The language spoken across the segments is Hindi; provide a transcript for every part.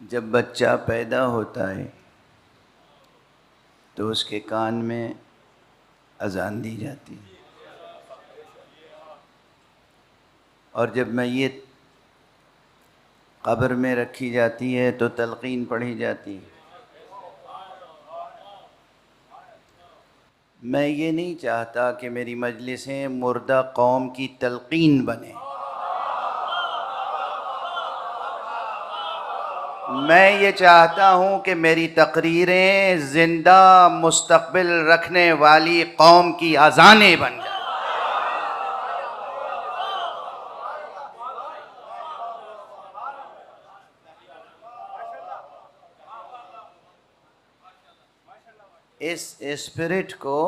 जब बच्चा पैदा होता है तो उसके कान में अजान दी जाती है, और जब मैयत कब्र में रखी जाती है तो तलकीन पढ़ी जाती है। मैं ये नहीं चाहता कि मेरी मजलिसें मुर्दा कौम की तलकीन बने। मैं ये चाहता हूँ कि मेरी तकरीरें जिंदा मुस्तक़बिल रखने वाली कौम की अज़ानें बन जाएं। इस स्पिरिट को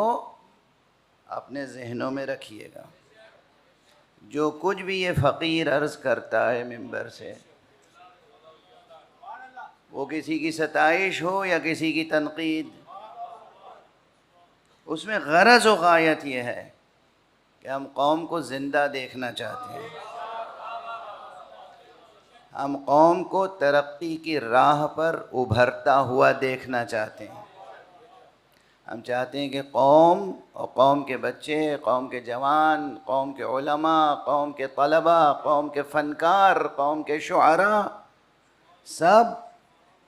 अपने जहनों में रखिएगा। जो कुछ भी ये फ़कीर अर्ज़ करता है मिंबर से, वो किसी की सताइश हो या किसी की तनकीद, उसमें गरज व गायत ये है कि हम कौम को ज़िंदा देखना चाहते हैं। हम कौम को तरक्की की राह पर उभरता हुआ देखना चाहते हैं। हम चाहते हैं कि कौम और कौम के बच्चे, कौम के जवान, कौम के उलमा, कौम के तलबा, कौम के फ़नकार, कौम के शुअरा सब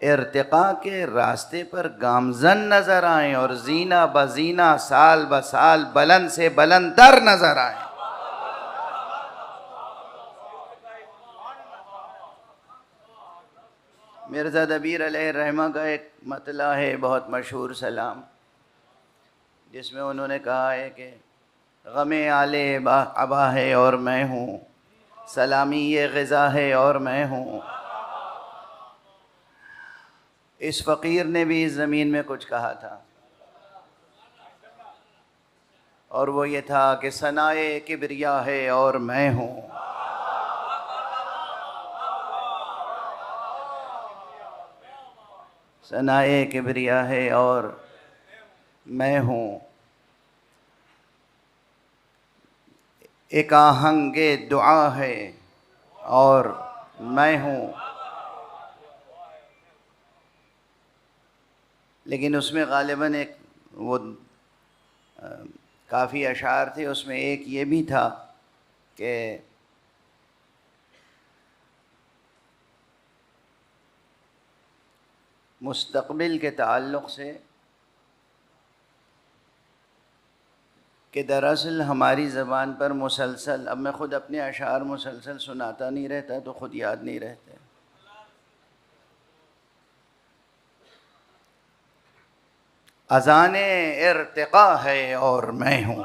इर्तिक़ा के रास्ते पर गामज़न नज़र आएँ और जीना बजीना साल ब साल बुलंद से बुलंदतर नज़र आएँ। मिर्ज़ा दबीर अलैहिर्रहमा का एक मतला है बहुत मशहूर सलाम, जिसमें उन्होंने कहा है कि गमे आले अबा है और मैं हूँ, सलामी ये ग़िज़ा है और मैं हूँ। इस फ़कीर ने भी इस ज़मीन में कुछ कहा था, और वो ये था कि सनाए किबरिया है और मैं हूँ। सनाए किबरिया है और मैं हूँ। एक आहंगे दुआ है और मैं हूँ। लेकिन उसमें ग़ालिबन एक वो काफ़ी अशार थे, उसमें एक ये भी था कि मुस्तक़बिल के ताल्लुक़ से कि दरअसल हमारी ज़बान पर मुसलसल, अब मैं ख़ुद अपने अशार मुसलसल सुनाता नहीं रहता तो ख़ुद याद नहीं रहते। अज़ाने इर्तिक़ा है और मैं हूँ।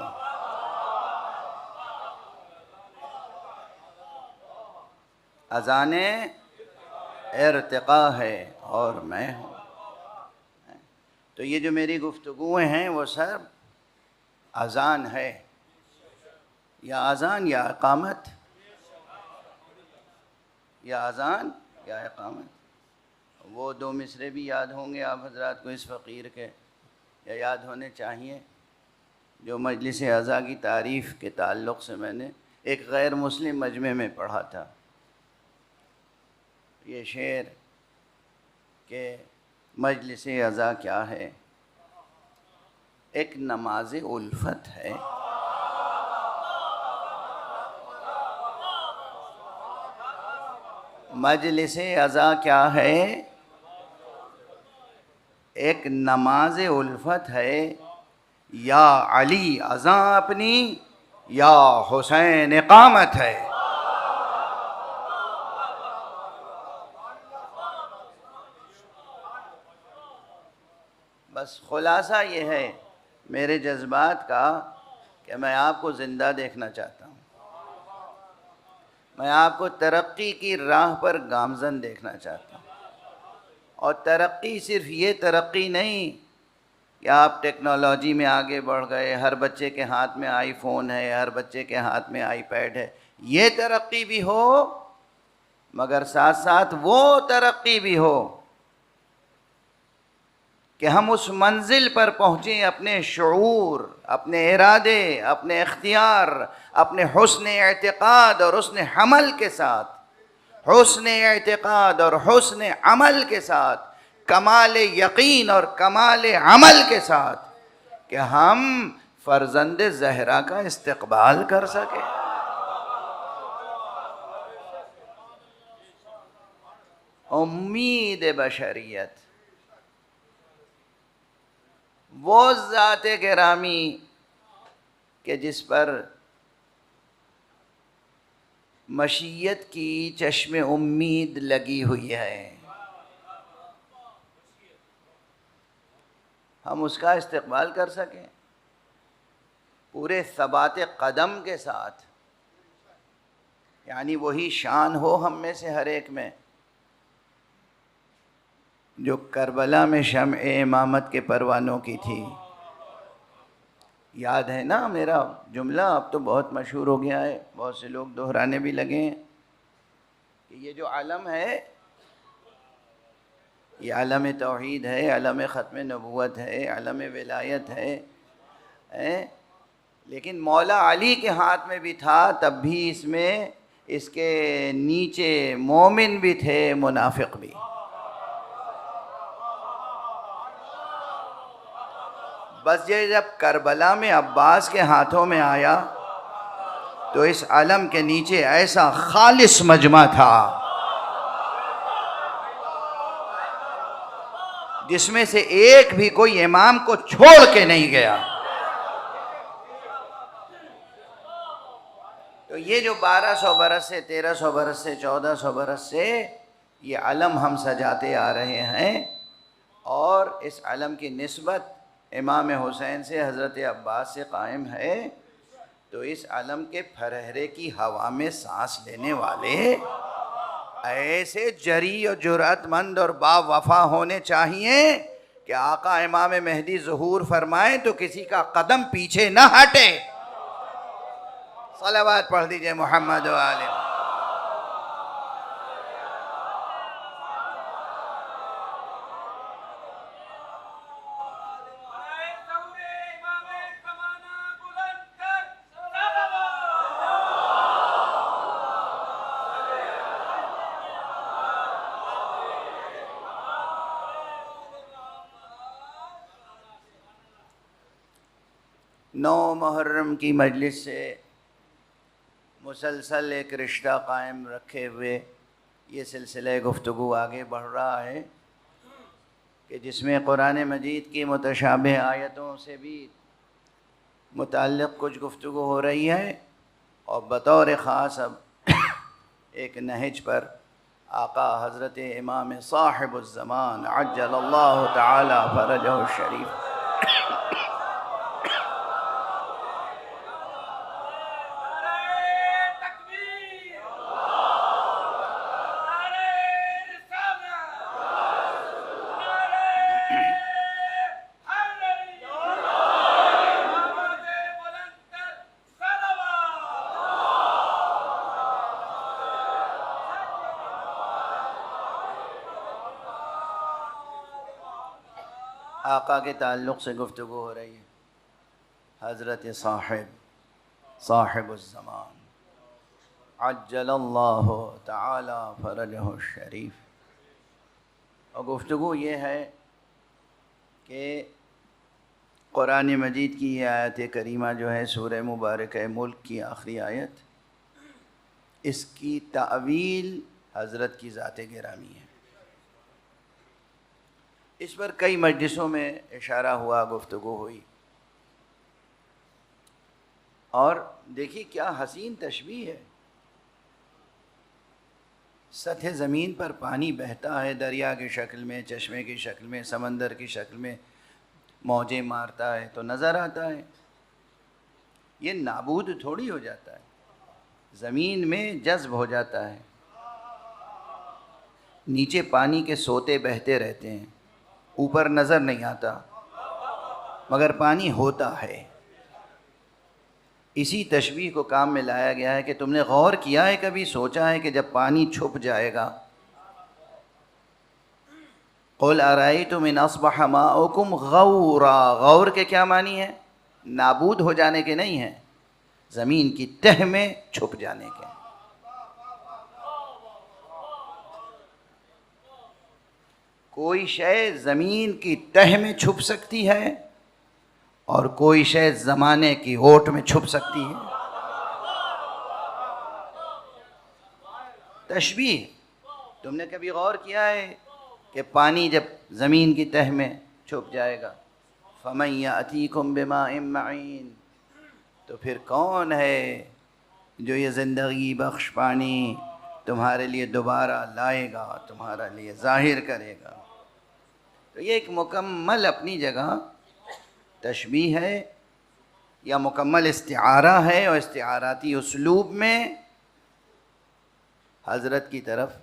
अज़ाने इर्तिक़ा है और मैं हूँ। तो ये जो मेरी गुफ्तगूएँ हैं वो सब अज़ान है, या अज़ान या इक़ामत, या अज़ान या इक़ामत। वो दो मिसरे भी याद होंगे आप हज़रात को इस फ़कीर के, या याद होने चाहिए, जो मजलिस अज़ा की तारीफ़ के ताल्लुक़ से मैंने एक गैर मुस्लिम मजमे में पढ़ा था। ये शेर के मजलिस अज़ा क्या है, एक नमाज उल्फत है। मजलिस अज़ा क्या है, एक नमाज उल्फत है। या अली अज़ा अपनी, या हुसैन इक़ामत है। बस खुलासा ये है मेरे जज्बात का कि मैं आपको ज़िंदा देखना चाहता हूँ। मैं आपको तरक्की की राह पर गामज़न देखना चाहता हूँ। और तरक्की सिर्फ़ ये तरक्की नहीं कि आप टेक्नोलॉजी में आगे बढ़ गए, हर बच्चे के हाथ में आईफ़ोन है, हर बच्चे के हाथ में आईपैड है, ये तरक्की भी हो, मगर साथ साथ वो तरक्की भी हो कि हम उस मंजिल पर पहुँचें अपने शऊर, अपने इरादे, अपने इख्तियार, अपने हुस्न एअतिक़ाद और हुस्न अमल के साथ, हुस्न एअतिक़ाद और हुस्न अमल के साथ, कमाल यकीन और कमाल अमल के साथ, कि हम फ़र्ज़ंद ज़हरा का इस्तक़बाल कर सकें। उम्मीद बशरियत, वो ज़ात गिरामी के जिस पर मशीयत की चश्मे उम्मीद लगी हुई है, हम उसका इस्तक़बाल कर सकें पूरे सबात कदम के साथ। यानी वही शान हो हम में से हर एक में जो करबला में शम्ए इमामत के परवानों की थी। याद है ना मेरा जुमला, अब तो बहुत मशहूर हो गया है, बहुत से लोग दोहराने भी लगे हैं कि ये जो आलम है, ये आलम तौहीद है, आलम ख़त्म नबूवत है, आलम विलायत है, लेकिन मौला अली के हाथ में भी था, तब भी इसमें इसके नीचे मोमिन भी थे, मुनाफिक भी। बस ये जब करबला में अब्बास के हाथों में आया तो इस आलम के नीचे ऐसा खालिस मजमा था जिसमें से एक भी कोई इमाम को छोड़ के नहीं गया। तो ये जो 1200 बरस से, 1300 बरस से, 1400 बरस से ये अलम हम सजाते आ रहे हैं, और इस अलम की निस्बत इमाम हुसैन से, हज़रत अब्बास से कायम है। तो इस अलम के फरहरे की हवा में सांस लेने वाले ऐसे जरी और जुरअतमंद और बावफा होने चाहिए कि आका इमाम मेहदी ज़ुहूर फरमाएं तो किसी का कदम पीछे न हटे। सलावत पढ़ दीजिए मोहम्मद व आले। नौ मुहर्रम की मजलिस से मुसलसल एक रिश्ता कायम रखे हुए ये सिलसिला गुफ्तगू आगे बढ़ रहा है कि जिसमें कुरान मजीद की मुतशाबिह आयतों से भी मुताल्लिक़ कुछ गुफ्तगू हो रही है और बतौर ख़ास अब एक नहज पर आका हज़रत इमाम साहिबुज़्ज़मान अज्जलल्लाहु तआला फ़रजहु शरीफ आका के ताल्लुक़ से गुफ्तगू हो रही है। हज़रत साहिबुज़्ज़मान अज्जलल्लाहु तआला फ़रजहु शरीफ। और गुफ्तगू ये है कि कुरान मजीद की ये आयत करीमा जो है सूरह मुबारक मुल्क की आखिरी आयत, इसकी तावील हज़रत की ज़ात गिरामी है। इस पर कई मजलिसों में इशारा हुआ, गुफ्तगू हुई। और देखिए क्या हसीन तशबीह है। सतह ज़मीन पर पानी बहता है, दरिया की शक्ल में, चश्मे की शक्ल में, समंदर की शक्ल में मौजें मारता है तो नज़र आता है। ये नाबूद थोड़ी हो जाता है, ज़मीन में जज्ब हो जाता है। नीचे पानी के सोते बहते रहते हैं, ऊपर नज़र नहीं आता मगर पानी होता है। इसी तशबीह को काम में लाया गया है कि तुमने गौर किया है, कभी सोचा है कि जब पानी छुप जाएगा, क़ुल अरअयतुम इन अस्बह माउकुम गौरा, गौर के क्या मानी है? नाबूद हो जाने के नहीं हैं, ज़मीन की तह में छुप जाने के। कोई शय ज़मीन की तह में छुप सकती है और कोई शय ज़माने की ओट में छुप सकती है। तशबीह, तुमने कभी गौर किया है कि पानी जब ज़मीन की तह में छुप जाएगा, फमन यातीकुम बिमाइन मईन, तो फिर कौन है जो ये ज़िंदगी बख्श पानी तुम्हारे लिए दोबारा लाएगा, तुम्हारे लिए ज़ाहिर करेगा। तो ये एक मुकम्मल अपनी जगह तशबीह है या मुकम्मल इस्तिआरा है, और इस्तिआराती उसलूब में हज़रत की तरफ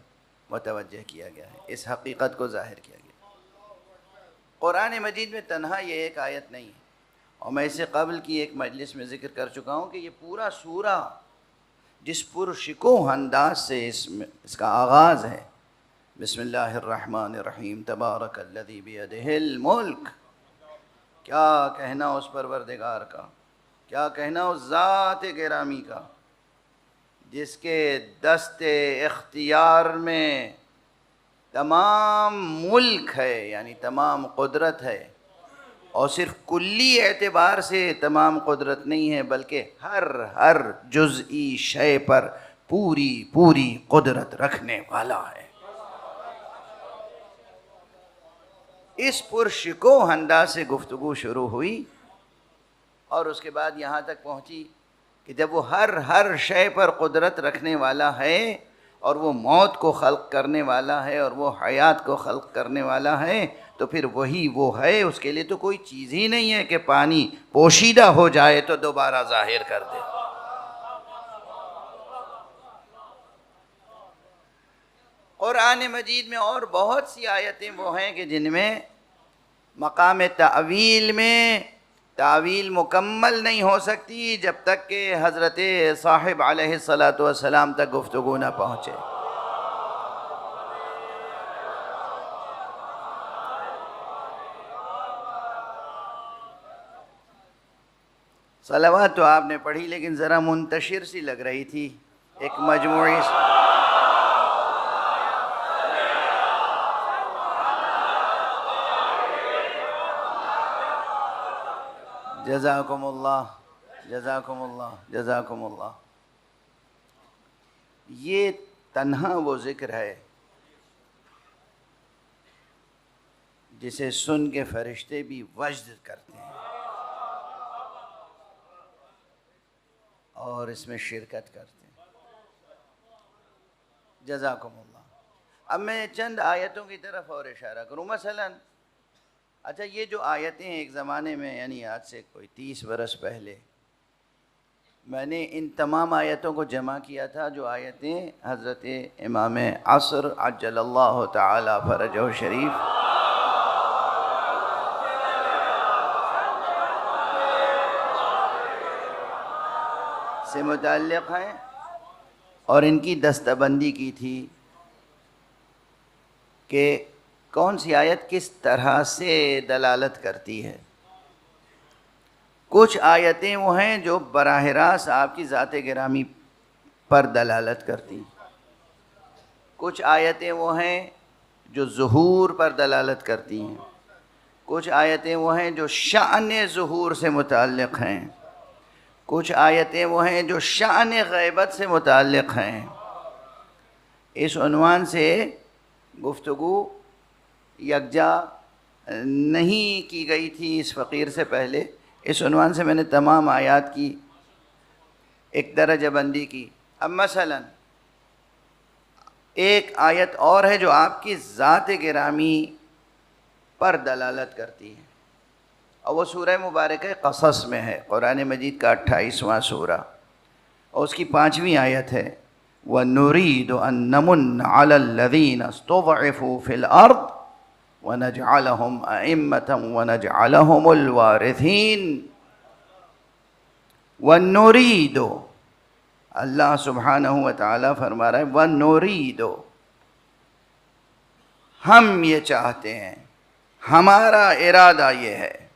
मुतवज्जह किया गया है, इस हकीकत को ज़ाहिर किया गया। कुरान मजीद में तन्हा ये एक आयत नहीं है, और मैं इसे क़ब्ल की एक मजलिस में ज़िक्र कर चुका हूँ कि ये पूरा सूरा जिस पुरशिकोह अंदाज से इसका आगाज़ है, बिस्मिल्लाहिर्रहमानिर्रहीम, तबारकल्लज़ी बियदिहिल मुल्क, क्या कहना उस परवरदिगार का, क्या कहना उस ज़ात गिरामी का जिसके दस्ते इख्तियार में तमाम मुल्क है, यानी तमाम कुदरत है। और सिर्फ कुल्ली एतबार से तमाम कुदरत नहीं है, बल्कि हर जुज़ई शय पर पूरी पूरी कुदरत रखने वाला है। इस पुरशिकोह अंदाज से गुफ्तगू शुरू हुई और उसके बाद यहाँ तक पहुँची कि जब वो हर शय पर कुदरत रखने वाला है और वो मौत को खल्क़ करने वाला है और वो हयात को खल्क़ करने वाला है, तो फिर वही वो है। उसके लिए तो कोई चीज़ ही नहीं है कि पानी पोशीदा हो जाए तो दोबारा ज़ाहिर कर दे। कुरान मजीद में और बहुत सी आयतें वो हैं कि जिनमें मकाम तावील में तावील मुकम्मल नहीं हो सकती जब तक कि हज़रत साहिब अलैहिस्सलातु वस्सलाम तक गुफ्तगू न पहुँचे। सलावत तो आपने पढ़ी, लेकिन ज़रा मुंतशिर सी लग रही थी, एक मजमूई। जज़ाकुमुल्लाह जज़ाकुमुल्लाह जज़ाकुमुल्लाह। ये तन्हा वो ज़िक्र है जिसे सुन के फरिश्ते भी वज्द करते हैं और इसमें शिरकत करते हैं। जज़ाकुमुल्लाह। अब मैं चंद आयतों की तरफ और इशारा करूँ। मसलन अच्छा, ये जो आयतें एक ज़माने में, यानी आज से कोई 30 बरस पहले, मैंने इन तमाम आयतों को जमा किया था जो आयतें हज़रत इमाम असर अज्जलल्लाहु ताला फरजहु शरीफ से मुतल्लिक़ हैं, और इनकी दस्तबंदी की थी कि कौन सी आयत किस तरह से दलालत करती है। कुछ आयतें वो हैं जो बराह रास्त आपकी ज़ात गिरामी पर दलालत करती, कुछ आयतें वो हैं जो ज़ुहूर पर दलालत करती हैं, कुछ आयतें वो हैं जो शान ज़ुहूर से मुतल्लिक़ हैं, कुछ आयतें वो हैं जो शान ग़ैबत से मुतल्लिक़ हैं। इस उन्वान से गुफ्तगू यकजा नहीं की गई थी इस फ़कीर से पहले। इस उन्वान से मैंने तमाम आयात की एक दर्जा बंदी की। अब मसलन एक आयत और है जो आपकी ज़ात गिरामी पर दलालत करती है, और वो सूरह मुबारक क़सस में है, कुरान मजीद का 28वां सूरा, और उसकी 5वीं आयत है, वनुरीदु अन नमुन्ना अलल लज़ीना इस्तुज़इफ़ू फ़िल अर्ज़ वनजअलहुम अइम्मतन वनजअलहुमुल वारिसीन। वनुरीदु, अल्लाह सुब्हानहु व तआला फरमा रहा है, वनुरीदु, हम ये चाहते हैं, हमारा इरादा ये है,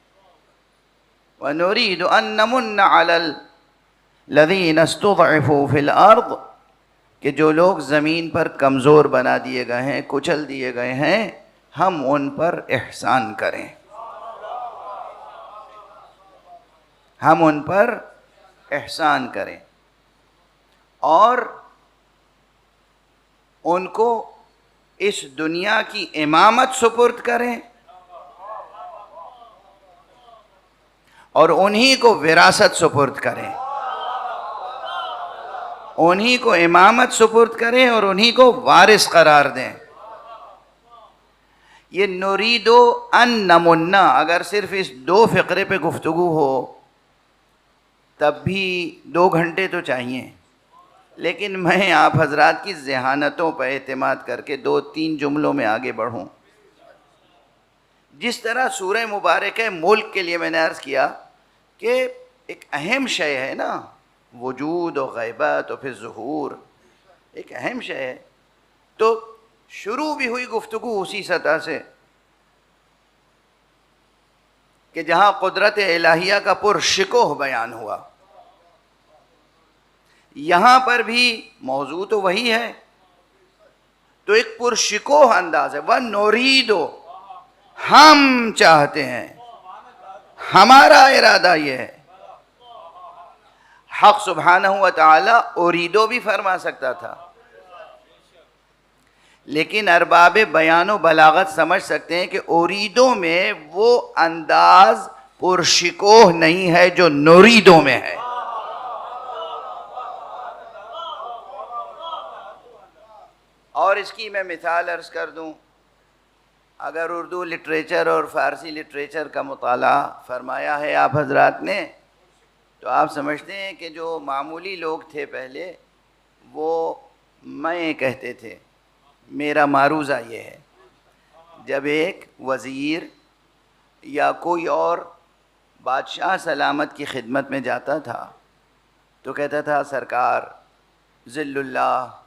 वनुरीदु अन नमुन्ना अलल लज़ीना इस्तुज़इफ़ू फ़िल अर्ज़, कि जो लोग ज़मीन पर कमज़ोर बना दिए गए हैं, कुचल दिए गए हैं, हम उन पर एहसान करें, हम उन पर एहसान करें और उनको इस दुनिया की इमामत सुपुर्द करें और उन्हीं को विरासत सुपुर्द करें, उन्हीं को इमामत सुपुर्द करें और उन्हीं को वारिस करार दें। ये नुरीदो अन नमुन्ना अगर सिर्फ इस 2 फ़िक्रे पे गुफ्तगू हो तब भी 2 घंटे तो चाहिए, लेकिन मैं आप हजरात की ज़हानतों पर एतमाद करके 2-3 जुमलों में आगे बढ़ूँ। जिस तरह सूरह मुबारक है मुल्क के लिए मैंने अर्ज़ किया कि एक अहम शय है ना, वजूद और ग़ैबत और फिर ज़ुहूर एक अहम शय है, तो शुरू भी हुई गुफ्तगू उसी सतह से कि जहाँ कुदरत इलाहिया का पुरशिकोह बयान हुआ, यहाँ पर भी मौजू तो वही है, तो एक पुरशिकोह अंदाज है। वन नोरीदो, हम चाहते हैं, हमारा इरादा ये है। हक़ सुब्हानहु व तआला उरीदो भी फरमा सकता था, लेकिन अरबाब बयान व बलागत समझ सकते हैं कि उरीदों में वो अंदाज पुरशिकोह नहीं है जो नुरीदों में है। और इसकी मैं मिसाल अर्ज़ कर दूं, अगर उर्दू लिटरेचर और फ़ारसी लिटरेचर का मुताला फरमाया है आप हजरात ने, तो आप समझते हैं कि जो मामूली लोग थे पहले वो मैं कहते थे। मेरा मारूज़ा ये है, जब एक वज़ीर या कोई और बादशाह सलामत की खिदमत में जाता था तो कहता था, सरकार ज़िल्लुल्लाह,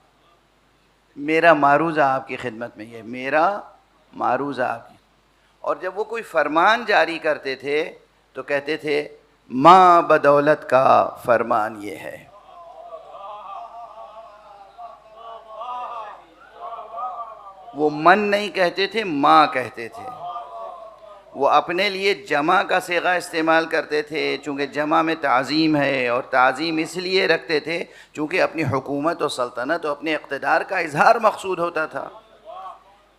मेरा मारूज़ा आपकी खिदमत में, ये मेरा मारूज़ा आपकी। और जब वो कोई फरमान जारी करते थे तो कहते थे, माँ बदौलत का फरमान ये है। वो मन नहीं कहते थे, माँ कहते थे। वो अपने लिए जमा का सेगा इस्तेमाल करते थे, चूँकि जमा में ताज़ीम है, और ताज़ीम इसलिए रखते थे चूँकि अपनी हुकूमत और सल्तनत और अपने इक़्तिदार का इजहार मकसूद होता था।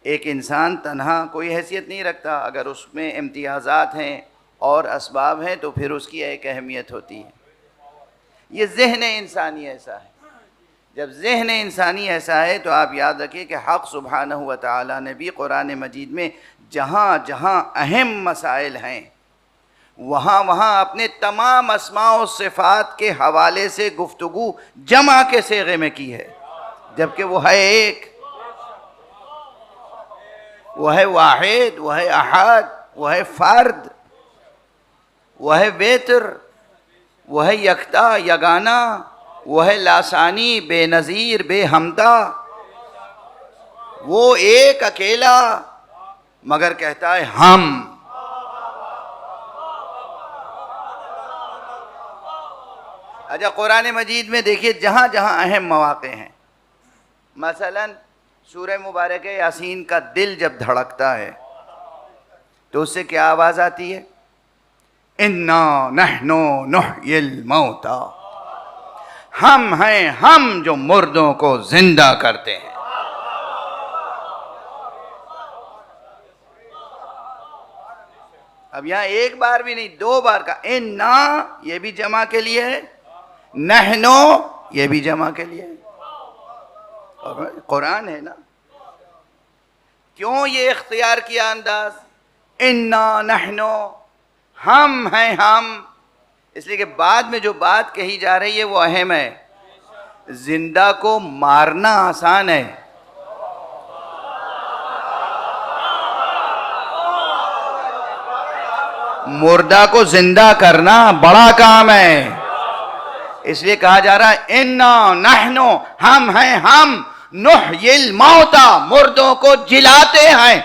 एक इंसान तन्हा कोई हैसियत नहीं रखता, अगर उसमें इम्तियाज़ात हैं और असबाब हैं तो फिर उसकी एक अहमियत होती है। ये ज़हन इंसानी ऐसा है। जब ज़हन इंसानी ऐसा है तो आप याद रखिए कि हक़ सुब्हानहू व तआला ने भी कुरान मजीद में जहाँ जहाँ अहम मसाइल हैं वहाँ वहाँ अपने तमाम अस्मा और सिफ़ात के हवाले से गुफ्तगू जमा के सेगे में की है, जबकि वो है एक, वो है वाहिद, वो है अहद, वो है फ़र्द, वो है वेतर, वो है यकता यगाना, वो है लासानी बेनज़ीर बेहमदा। वो एक अकेला मगर कहता है हम। अच्छा, कुरान मजीद में देखिए जहाँ जहाँ अहम मौक़े हैं, मसलन सूरह मुबारक यासीन का दिल जब धड़कता है तो उससे क्या आवाज़ आती है? इन्ना नहनु नुह्यिल मौता, हम हैं हम जो मुर्दों को जिंदा करते हैं। अब यहाँ एक बार भी नहीं, दो बार का इन्ना, ये भी जमा के लिए है, नहनो ये भी जमा के लिए है। और कुरान है ना, क्यों ये इख्तियार किया अंदाज, इन्ना नहनो, हम हैं हम, इसलिए कि बाद में जो बात कही जा रही है वो अहम है। जिंदा को मारना आसान है, मुर्दा को जिंदा करना बड़ा काम है। इसलिए कहा जा रहा है इन्ना नहनो, हम हैं हम, नुह्यिल मौता, मुर्दों को जिलाते हैं,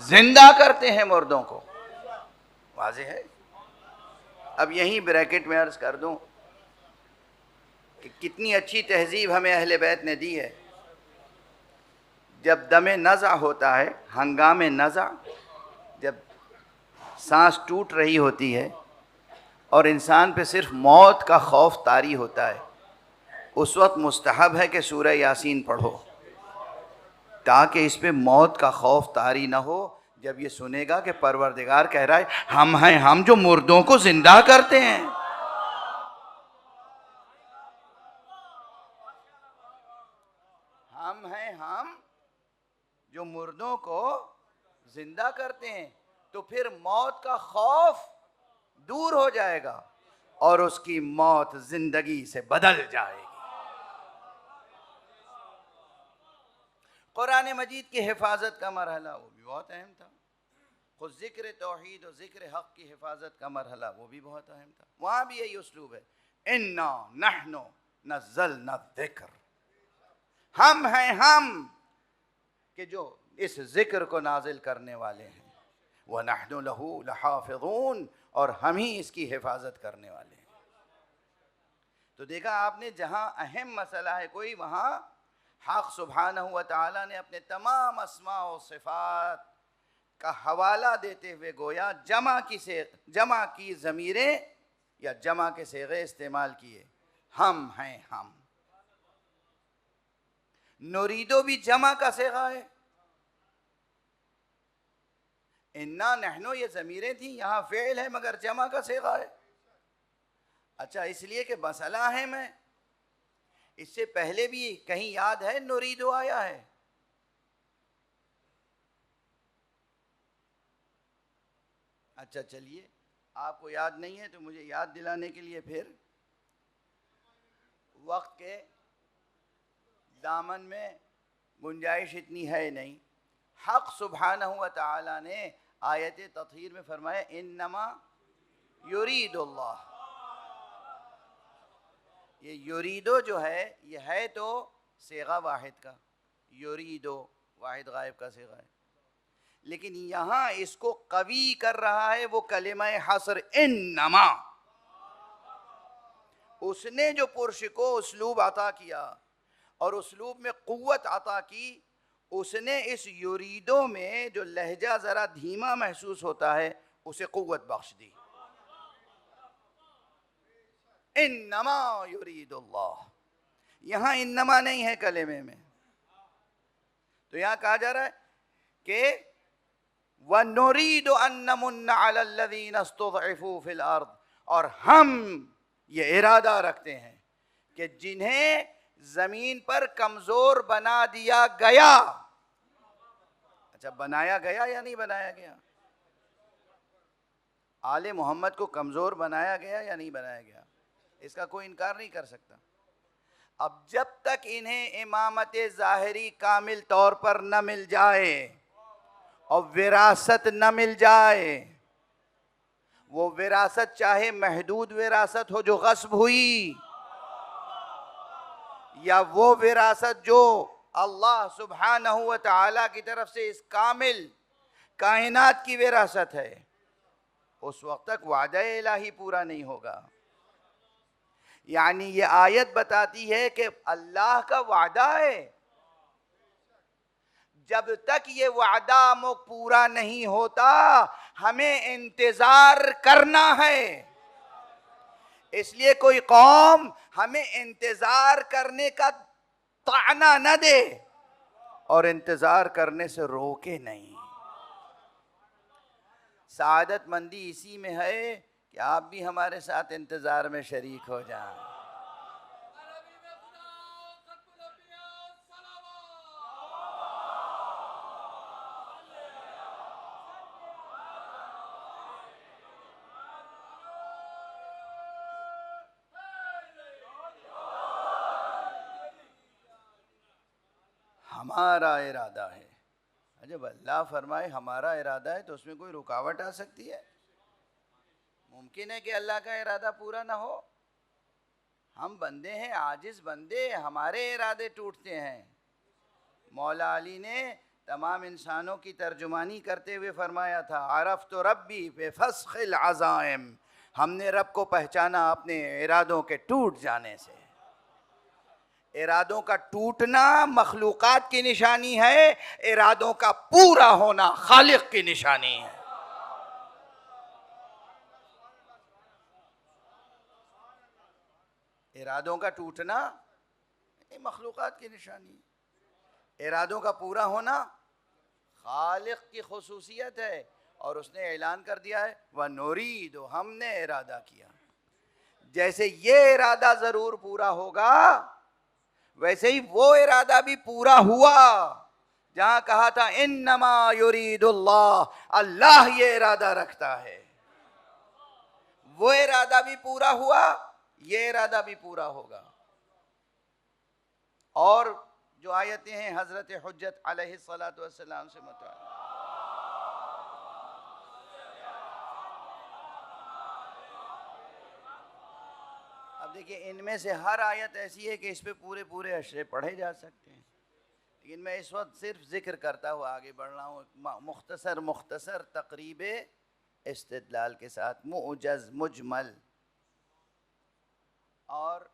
जिंदा करते हैं मुर्दों को। वाज़ेह है। अब यहीं ब्रैकेट में अर्ज कर दूं कि कितनी अच्छी तहजीब हमें अहले बैत ने दी है। जब दमे नज़ा होता है, हंगामे नज़ा, जब सांस टूट रही होती है और इंसान पे सिर्फ मौत का खौफ तारी होता है, उस वक्त मुस्तहब है कि सूरह यासीन पढ़ो, ताकि इस पे मौत का खौफ तारी ना हो। जब ये सुनेगा कि परवरदिगार कह रहा है हम हैं हम जो मुर्दों को जिंदा करते हैं, हम हैं हम जो मुर्दों को जिंदा करते हैं, तो फिर मौत का खौफ दूर हो जाएगा और उसकी मौत जिंदगी से बदल जाएगी। कुरान मजीद की हिफाजत का मरहला वो भी बहुत अहम था। खुद ज़िक्र तौहीद और ज़िक्र हक़ की हिफाजत का मरहला वो भी बहुत अहम था। वहाँ भी यही उसलूब है, इन्ना नहनु नज़्ज़लना ज़िक्र, हम हैं हम कि जो इस ज़िक्र को नाजिल करने वाले हैं, व नहनु लहू लहाफ़िज़ून, और हम ही इसकी हिफाजत करने वाले हैं। तो देखा आपने, जहाँ अहम मसला है कोई, वहाँ हक़ सुब्हानहू व तआला ने अपने तमाम अस्मा और सिफ़ात का हवाला देते हुए गोया जमा की ज़मीरें या जमा के सेगे इस्तेमाल किए, हम हैं हम। नुरीदो भी जमा का सेगा है, इन्ना नहनो ये ज़मीरें थी, यहाँ फ़ेल है मगर जमा का सेगा है। अच्छा, इसलिए कि मसला अहम है। इससे पहले भी कहीं याद है नुरीदो आया है? अच्छा चलिए, आपको याद नहीं है तो मुझे याद दिलाने के लिए फिर वक्त के दामन में गुंजाइश इतनी है नहीं। हक़ सुब्हानहू व तआला ने आयत तत्हीर में फरमाया इन्नमा युरीदुल्लाह। ये युरीदो जो है ये है तो सेगा वाहिद का, युरीदो वाहिद गायब का सेगा है, लेकिन यहाँ इसको कवी कर रहा है वो कलिमा हसर इन्नमा। उसने जो पुरुष को उसलूब अता किया और उसलूब में कुव्वत अता की, उसने इस युरीदो में जो लहजा ज़रा धीमा महसूस होता है उसे कुव्वत बख्श दी। इन्नमा युरीदुल्लाह, यहाँ इन्नमा नहीं है कलेमे में, तो यहाँ कहा जा रहा है कि वनुरीदु अन नमुन्ना अलल्लज़ीना इस्तुज़इफ़ू फिल अर्द, और हम ये इरादा रखते हैं कि जिन्हें जमीन पर कमजोर बना दिया गया। अच्छा, बनाया गया या नहीं बनाया गया? आले मोहम्मद को कमजोर बनाया गया या नहीं बनाया गया? इसका कोई इनकार नहीं कर सकता। अब जब तक इन्हें इमामत ज़ाहिरी कामिल तौर पर न मिल जाए और विरासत न मिल जाए, वो विरासत चाहे महदूद विरासत हो जो गस्ब हुई, या वो विरासत जो अल्लाह सुब्हानहू व तआला की तरफ से इस कामिल कायनात की विरासत है, उस वक्त तक वादा इलाही पूरा नहीं होगा। यानी ये आयत बताती है कि अल्लाह का वादा है, जब तक ये वादा पूरा नहीं होता हमें इंतजार करना है। इसलिए कोई कौम हमें इंतजार करने का ताना न दे और इंतजार करने से रोके नहीं। सादत मंदी इसी में है कि आप भी हमारे साथ इंतजार में शरीक हो जाएं। हमारा इरादा है। जब अल्लाह फरमाए हमारा इरादा है तो उसमें कोई रुकावट आ सकती है? मुमकिन है कि अल्लाह का इरादा पूरा ना हो? हम बंदे हैं, आजिज बंदे, हमारे इरादे टूटते हैं। मौला अली ने तमाम इंसानों की तर्जुमानी करते हुए फरमाया था, अरफ़्त रब्बी बिफ़स्ख़िल अज़ाइम, हमने रब को पहचाना अपने इरादों के टूट जाने से। इरादों का टूटना मखलूकात की निशानी है, इरादों का पूरा होना खालिक की निशानी है। इरादों का टूटना ये मखलूकात की निशानी है, इरादों का पूरा होना खालिक की खुसूसियत है। और उसने ऐलान कर दिया है वनुरीदु, हमने इरादा किया। जैसे ये इरादा जरूर पूरा होगा, वैसे ही वो इरादा भी पूरा हुआ। जहां कहा था इन्नमा युरीदुल्लाह, अल्लाह ये इरादा रखता है, वो इरादा भी पूरा हुआ, ये इरादा भी पूरा होगा। और जो आयतें हैं हजरत हुज्जत अलैहिस्सलातु वस्सलाम से मुताल्लिक़, अब देखिए इनमें से हर आयत ऐसी है कि इस पे पूरे पूरे अशरे पढ़े जा सकते हैं, लेकिन मैं इस वक्त सिर्फ जिक्र करता हुआ आगे बढ़ रहा हूँ मुख्तसर तकरीब इस्तिदलाल के साथ, मुअजज मुजमल। और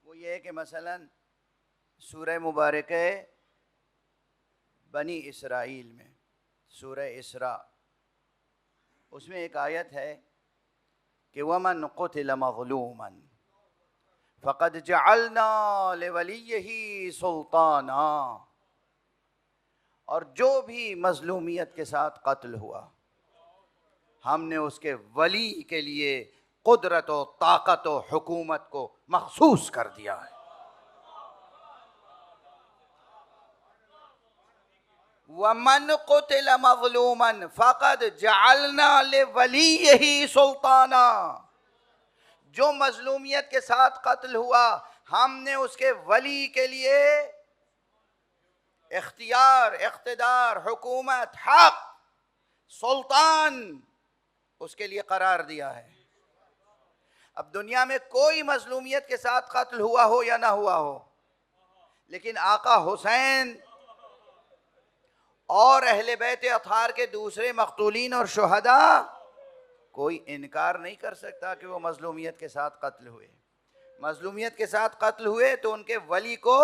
वो ये है कि मसलन सूरह मुबारक बनी इसराइल में, सूरह इसरा, उसमें एक आयत है कि वमन क़ुतिल मज़लूमन फ़क़द जअलना लिवलिय्यिही सुल्ताना, और जो भी मज़लूमियत के साथ कत्ल हुआ हमने उसके वली के लिए कुदरत और ताकत और हुकूमत को मखसूस कर दिया है। वमन क़ुतिल मज़लूमन फ़क़द जअलना लिवलिय्यिही सुल्ताना, जो मजलूमियत के साथ कत्ल हुआ हमने उसके वली के लिए इख्तियार, इख्तिदार, हुकूमत, हक सुल्तान उसके लिए करार दिया है। अब दुनिया में कोई मजलूमियत के साथ कत्ल हुआ हो या ना हुआ हो, लेकिन आका हुसैन और अहले बैत अतार के दूसरे मकतूलीन और शुहदा, कोई इनकार नहीं कर सकता कि वो मजलूमियत के साथ कत्ल हुए। मजलूमियत के साथ कत्ल हुए तो उनके वली को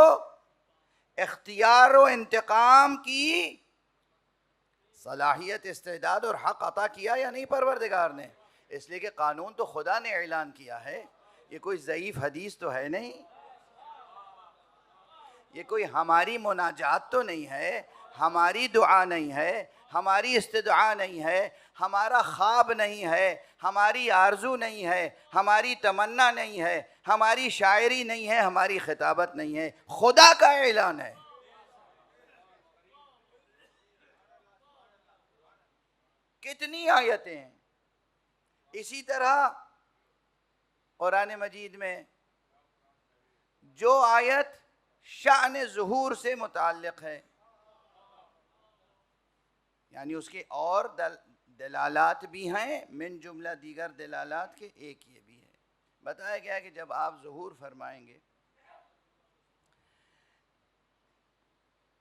इख्तियार और इंतकाम की सलाहियत, इस्तेदाद और हक अता किया या नहीं परवरदिगार ने? इसलिए कि कानून तो खुदा ने ऐलान किया है, ये कोई ज़ईफ़ हदीस तो है नहीं, ये कोई हमारी मुनाजात तो नहीं है, हमारी दुआ नहीं है, हमारी इस्तिदआ नहीं है, हमारा ख्वाब नहीं है, हमारी आरजू नहीं है, हमारी तमन्ना नहीं है, हमारी शायरी नहीं है, हमारी खिताबत नहीं है, खुदा का ऐलान है। कितनी आयतें हैं। इसी तरह कुरान मजीद में जो आयत शान ज़ुहूर से मुताल्लिक़ है, यानी उसके और दलालात भी हैं, मिन जुमला दीगर दलालात के एक ये भी है। बताया गया कि जब आप ज़ुहूर फरमाएंगे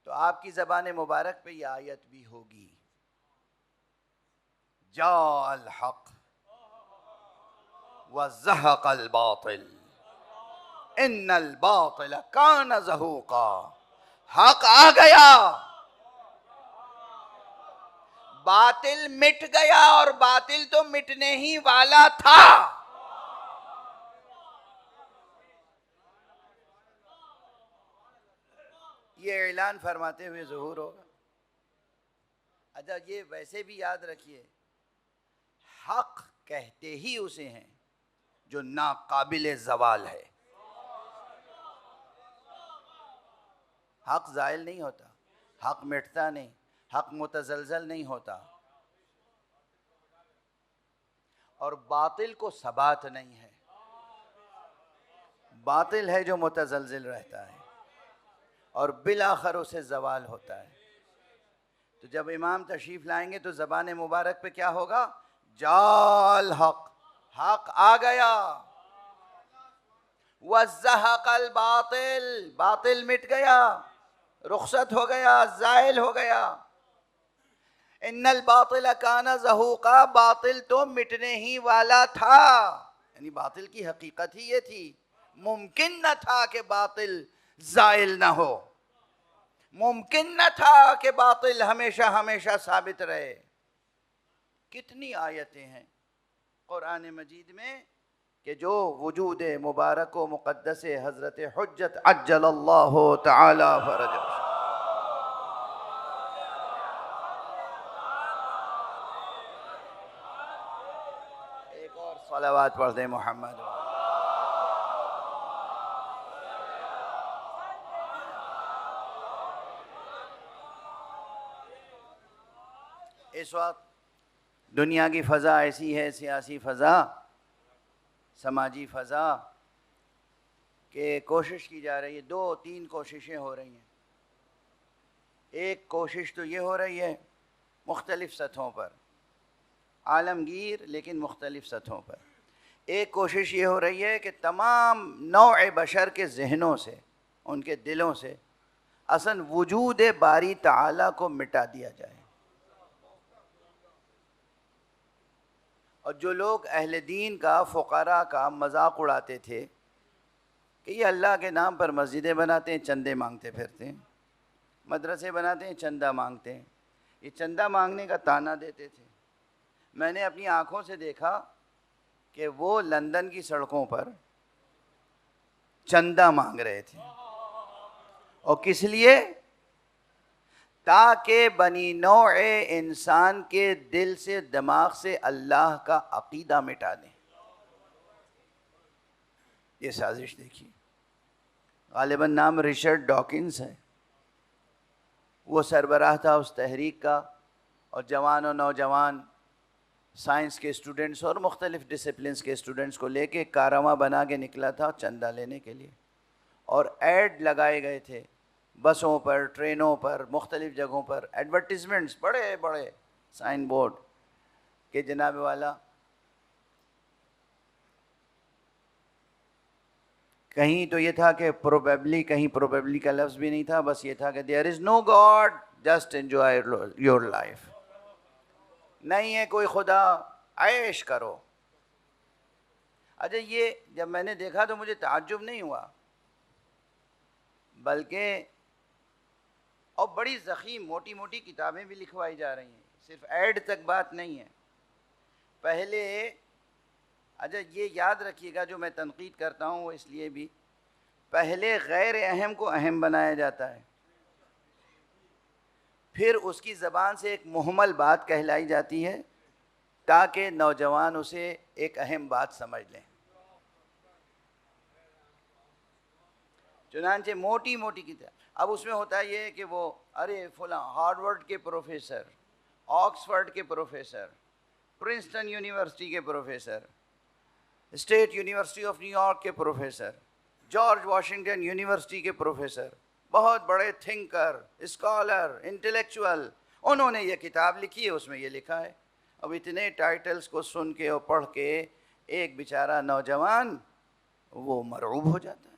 तो आपकी ज़बान मुबारक पे ये आयत भी होगी, जाअल हक़ व ज़हक़ल बातिल इन्नल बातिल कान ज़हूक़ा। हक आ गया, बातिल मिट गया, और बातिल तो मिटने ही वाला था। ये ऐलान फरमाते हुए ज़ुहूर होगा। अच्छा, ये वैसे भी याद रखिए, हक कहते ही उसे हैं जो नाकाबिल ज़वाल है। हक ज़ाइल नहीं होता, हक मिटता नहीं, हक मुतज़लज़ल नहीं होता, और बातिल को सबात नहीं है। बातिल है जो मुतज़लज़ल रहता है और बिलाखर उसे ज़वाल होता है। तो जब इमाम तशरीफ़ लाएंगे तो ज़बान मुबारक पे क्या होगा? जाल हक, हक आ गया, वज़्ज़हक़ल बातिल, बातिल मिट गया, रुखसत हो गया, ज़ाइल हो गया। इन्नल बातिल काना ज़हूक़ा, बातिल तो मिटने ही वाला था। यानी बातिल की हकीकत ही ये थी, मुमकिन न था कि बातिल ज़ाइल न हो, मुमकिन न था कि बातिल हमेशा हमेशा साबित रहे। कितनी आयतें हैं कुरान मजीद में कि जो वजूद मुबारक व मुक़द्दस हज़रत हुज्जत अज्जलल्लाहु तआला फ़रजह। एक और सलावात पढ़ दें मोहम्मद। इस वक्त दुनिया की फ़ज़ा ऐसी है, सियासी फ़ज़ा, समाजी फ़ज़ा, कि कोशिश की जा रही है, 2-3 कोशिशें हो रही हैं। एक कोशिश तो ये हो रही है मुख्तलिफ़ सतहों पर, आलमगीर लेकिन मुख्तलिफ़ सतहों पर। एक कोशिश ये हो रही है कि तमाम नौए बशर के ज़हनों से, उनके दिलों से असन वजूद बारी ताला को मिटा दिया जाए। और जो लोग अहले दीन का, फ़ुक़रा का मजाक उड़ाते थे कि ये अल्लाह के नाम पर मस्जिदें बनाते हैं, चंदे मांगते फिरते हैं, मदरसे बनाते हैं, चंदा मांगते हैं, ये चंदा मांगने का ताना देते थे। मैंने अपनी आँखों से देखा कि वो लंदन की सड़कों पर चंदा मांग रहे थे, और किस लिए? ताकि बनी नौए इंसान के दिल से, दिमाग से अल्लाह का अकीदा मिटा दें। ये साजिश देखिए। गालिबन नाम रिचर्ड डॉकिंस है, वो सरबराह था उस तहरीक का, और जवान और नौजवान साइंस के स्टूडेंट्स और मुख्तलिफ़ डिसिप्लिन्स के स्टूडेंट्स को लेके कारवां बना के निकला था चंदा लेने के लिए, और ऐड लगाए गए थे बसों पर, ट्रेनों पर, मुख्तलिफ़ जगहों पर एडवर्टिज़मेंट्स बड़े बड़े साइन बोर्ड कि जनाब वाला कहीं तो ये था कि प्रोबेबली, कहीं प्रोबेबली का लफ्ज़ भी नहीं था, बस ये था कि there is no God, just enjoy your life. नहीं है कोई खुदा, ऐश करो। अच्छा, ये जब मैंने देखा तो मुझे ताज्जुब नहीं हुआ, बल्कि और बड़ी ज़ख़ीम मोटी मोटी किताबें भी लिखवाई जा रही हैं, सिर्फ ऐड तक बात नहीं है। पहले अच्छा ये याद रखिएगा, जो मैं तनकीद करता हूँ वो इसलिए भी, पहले गैर अहम को अहम बनाया जाता है, फिर उसकी ज़बान से एक मुहम्मल बात कहलाई जाती है ताकि नौजवान उसे एक अहम बात समझ लें। चुनांचे मोटी मोटी किताब, अब उसमें होता है ये कि वो अरे फला हार्वर्ड के प्रोफेसर, ऑक्सफर्ड के प्रोफेसर, प्रिंसटन यूनिवर्सिटी के professor, state university of New York के प्रोफेसर, जॉर्ज वाशिंगटन यूनिवर्सिटी के प्रोफेसर, बहुत बड़े थिंकर, स्कॉलर, इंटेलेक्चुअल, उन्होंने ये किताब लिखी है, उसमें ये लिखा है। अब इतने टाइटल्स को सुन के और पढ़ के एक बेचारा नौजवान वो मरऊब हो जाता है।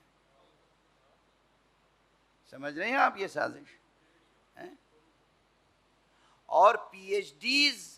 समझ रहे हैं आप ये साजिश है? और पीएचडीज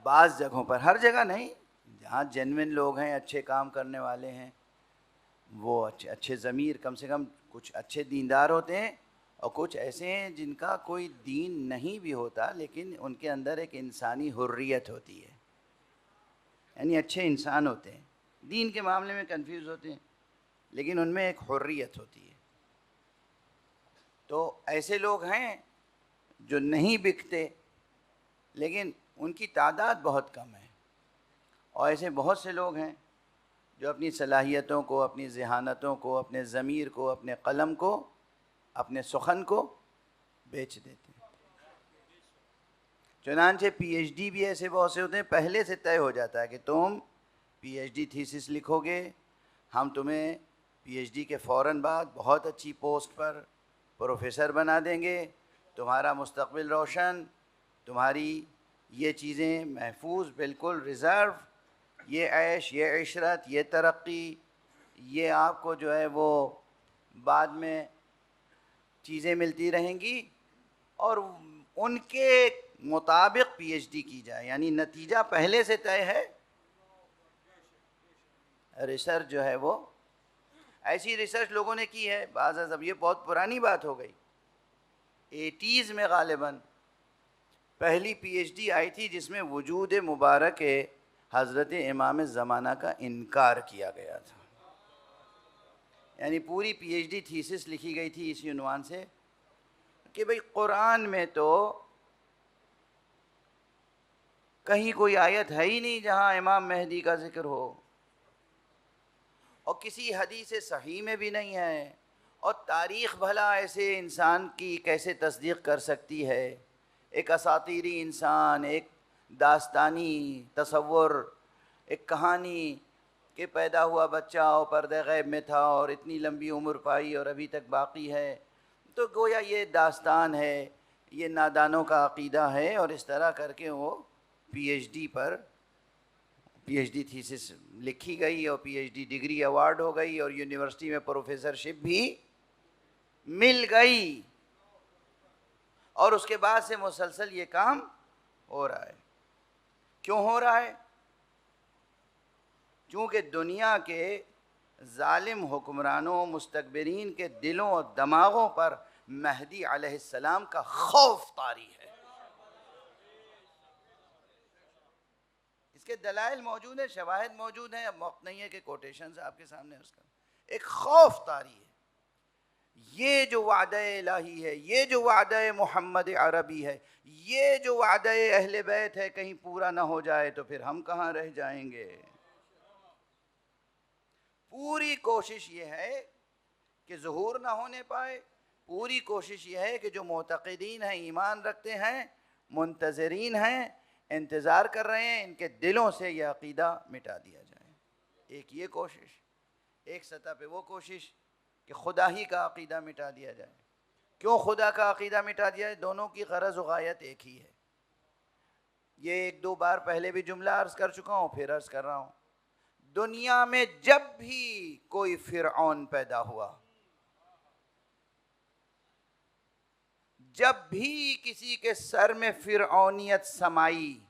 बाज़ जगहों पर, हर जगह नहीं, जहाँ जेन्युइन लोग हैं, अच्छे काम करने वाले हैं, वो अच्छे अच्छे ज़मीर, कम से कम कुछ अच्छे दीनदार होते हैं, और कुछ ऐसे हैं जिनका कोई दीन नहीं भी होता लेकिन उनके अंदर एक इंसानी हुर्रियत होती है, यानी अच्छे इंसान होते हैं, दीन के मामले में कंफ्यूज होते हैं लेकिन उनमें एक हुर्रियत होती है। तो ऐसे लोग हैं जो नहीं बिकते लेकिन उनकी तादाद बहुत कम है, और ऐसे बहुत से लोग हैं जो अपनी सलाहियतों को, अपनी ज़हानतों को, अपने ज़मीर को, अपने कलम को, अपने सुखन को बेच देते हैं। चुनांचे पीएचडी भी ऐसे बहुत से होते हैं, पहले से तय हो जाता है कि तुम पीएचडी थीसिस लिखोगे, हम तुम्हें पीएचडी के फ़ौरन बाद बहुत अच्छी पोस्ट पर प्रोफेसर बना देंगे, तुम्हारा मुस्तक़बिल रोशन, तुम्हारी ये चीज़ें महफूज, बिल्कुल रिज़र्व, ये ऐश, ये इशरत, ये तरक्की, ये आपको जो है वो बाद में चीज़ें मिलती रहेंगी, और उनके मुताबिक पीएचडी की जाए, यानी नतीजा पहले से तय है। रिसर्च जो है वो ऐसी रिसर्च लोगों ने की है बाज़, अब ये बहुत पुरानी बात हो गई, 80s में गालिबन पहली पीएचडी आई थी जिसमें वजूद मुबारक हज़रत इमाम ज़माना का इनकार किया गया था, यानी पूरी पीएचडी थीसिस लिखी गई थी इसी उन्वान से कि भाई कुरान में तो कहीं कोई आयत है ही नहीं जहाँ इमाम मेहदी का जिक्र हो, और किसी हदीस सही में भी नहीं है, और तारीख़ भला ऐसे इंसान की कैसे तस्दीक़ कर सकती है, एक असातीरी इंसान, एक दास्तानी तसव्वुर, एक कहानी कि पैदा हुआ बच्चा और पर्दे गैब में था और इतनी लंबी उम्र पाई और अभी तक बाकी है, तो गोया ये दास्तान है, ये नादानों का अक़ीदा है, और इस तरह करके वो पीएचडी पर पीएचडी थीसिस लिखी गई और पीएचडी डिग्री अवार्ड हो गई और यूनिवर्सिटी में प्रोफेसरशिप भी मिल गई, और उसके बाद से मुसलसल ये काम हो रहा है। क्यों हो रहा है? क्योंकि दुनिया के जालिम हुक्मरानों, मुस्तकबिरीन के दिलों और दिमागों पर महदी अलैहिस्सलाम का खौफ तारी है। इसके दलाइल मौजूद हैं, शवाहिद मौजूद हैं, अब वक्त नहीं है कि कोटेशंस आपके सामने उसका, एक खौफ तारी है। ये जो वादा इलाही है, ये जो वादा मोहम्मद अरबी है, ये जो वादा अहले बैत है, कहीं पूरा ना हो जाए तो फिर हम कहाँ रह जाएंगे। पूरी कोशिश ये है कि ज़ुहूर ना होने पाए, पूरी कोशिश ये है कि जो मोतक़िदीन हैं, ईमान रखते हैं, मुंतज़रीन हैं, इंतज़ार कर रहे हैं, इनके दिलों से यह अक़ीदा मिटा दिया जाए। एक ये कोशिश, एक सतह पे वो कोशिश कि खुदा ही का अक़ीदा मिटा दिया जाए। क्यों खुदा का अक़ीदा मिटा दिया जाए? दोनों की गरज़ व गायत एक ही है। ये एक दो बार पहले भी जुमला अर्ज़ कर चुका हूँ, फिर अर्ज़ कर रहा हूँ। दुनिया में जब भी कोई फ़िरऔन पैदा हुआ, जब भी किसी के सर में फ़िरऔनियत समाई,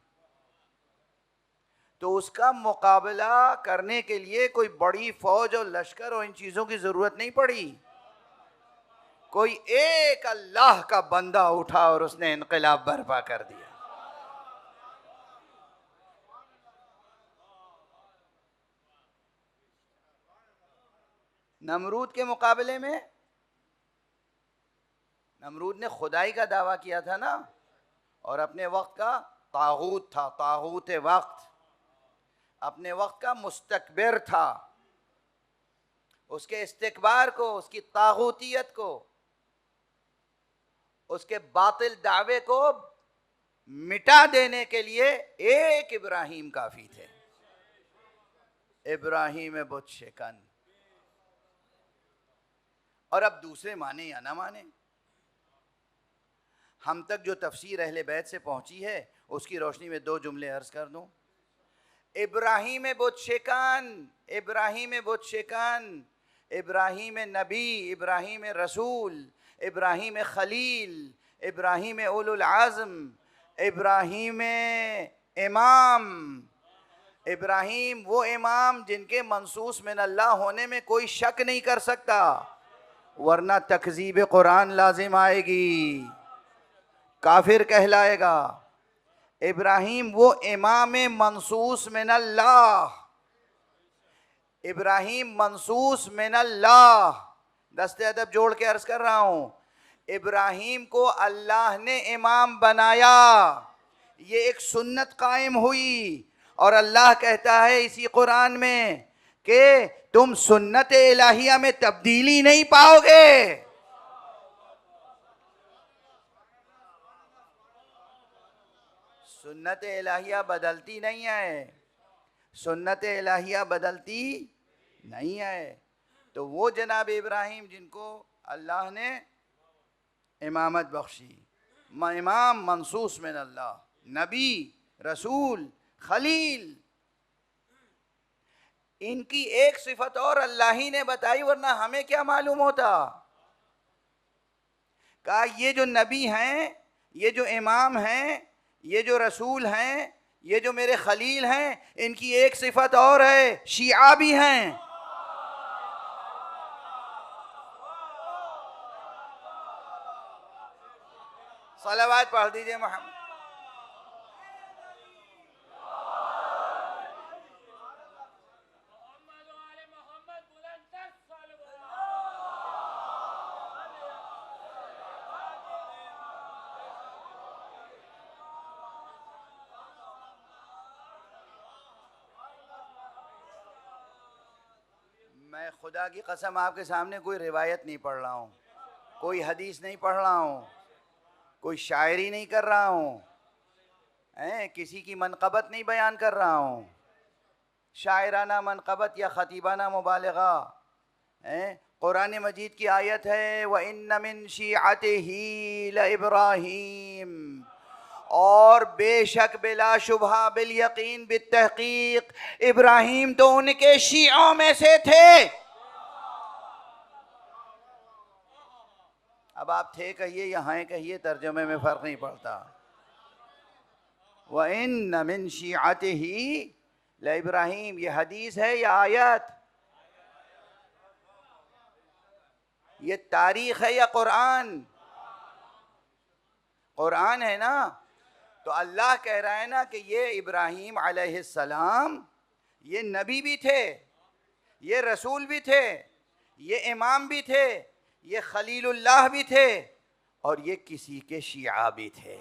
तो उसका मुकाबला करने के लिए कोई बड़ी फौज और लश्कर और इन चीज़ों की ज़रूरत नहीं पड़ी। कोई एक अल्लाह का बंदा उठा और उसने इनकलाब बर्पा कर दिया। नमरूद के मुकाबले में, नमरूद ने खुदाई का दावा किया था ना, और अपने वक्त का तागूत था, तागूत वक्त, अपने वक्त का मुस्तकबिर था। उसके इस्तिकबार को, उसकी तागूतियत को, उसके बातिल दावे को मिटा देने के लिए एक इब्राहीम काफी थे। इब्राहीम बुत शिकन। और अब दूसरे माने या ना माने, हम तक जो तफसीर अहले बैत से पहुंची है उसकी रोशनी में दो जुमले अर्ज कर दूं। इब्राहीम बुत शिकन, इब्राहीम बुत शिकन, इब्राहीम नबी, इब्राहीम रसूल, इब्राहीम खलील, इब्राहीम उलुल आज़म, इब्राहीम इमाम। इब्राहीम वो इमाम जिनके मंसूस मिन अल्लाह होने में कोई शक नहीं कर सकता, वरना तकज़ीब कुरान लाजिम आएगी, काफिर कहलाएगा। इब्राहीम वो इमाम मंसूस मिन अल्लाह, इब्राहीम मंसूस मिन अल्लाह। दस्ते अदब जोड़ के अर्ज कर रहा हूँ, इब्राहीम को अल्लाह ने इमाम बनाया, ये एक सुन्नत कायम हुई। और अल्लाह कहता है इसी कुरान में कि तुम सुन्नत इलाहिया में तब्दीली नहीं पाओगे। सुन्नत इलाहिया बदलती नहीं है, सुन्नत इलाहिया बदलती नहीं है। तो वो जनाब इब्राहीम जिनको अल्लाह ने इमामत बख्शी, इमाम मंसूस मिन अल्लाह, नबी, रसूल, खलील, इनकी एक सिफत और अल्लाह ही ने बताई, वरना हमें क्या मालूम होता। कहा ये जो नबी हैं, ये जो इमाम हैं, ये जो रसूल हैं, ये जो मेरे खलील हैं, इनकी एक सिफत और है, शिया भी हैं। सलावत पढ़ दीजिए मोहम्मद। मैं खुदा की कसम आपके सामने कोई रिवायत नहीं पढ़ रहा हूँ, कोई हदीस नहीं पढ़ रहा हूँ, कोई शायरी नहीं कर रहा हूँ, किसी की मनक़बत नहीं बयान कर रहा हूँ, शायराना मनक़बत या ख़तीबाना मुबालगा। कुरान मजीद की आयत है, व इन्न मिन शिअतिही ल इब्राहीम, और बेशक बिला शुबहा बिल यकीन बित तहकीक इब्राहीम तो उनके शियों में से थे। अब आप थे कहिए या हैं कहिए, तर्जुमे में फ़र्क नहीं पड़ता। व इन्न मिन शिअतिही ल इब्राहीम, ये हदीस है या आयत? ये तारीख़ है या कुरान? कुरान है ना। तो अल्लाह कह रहा है ना कि ये इब्राहीम अलैहिस्सलाम ये नबी भी थे, ये रसूल भी थे, ये इमाम भी थे, ये खलीलुल्लाह भी थे और ये किसी के शिया भी थे।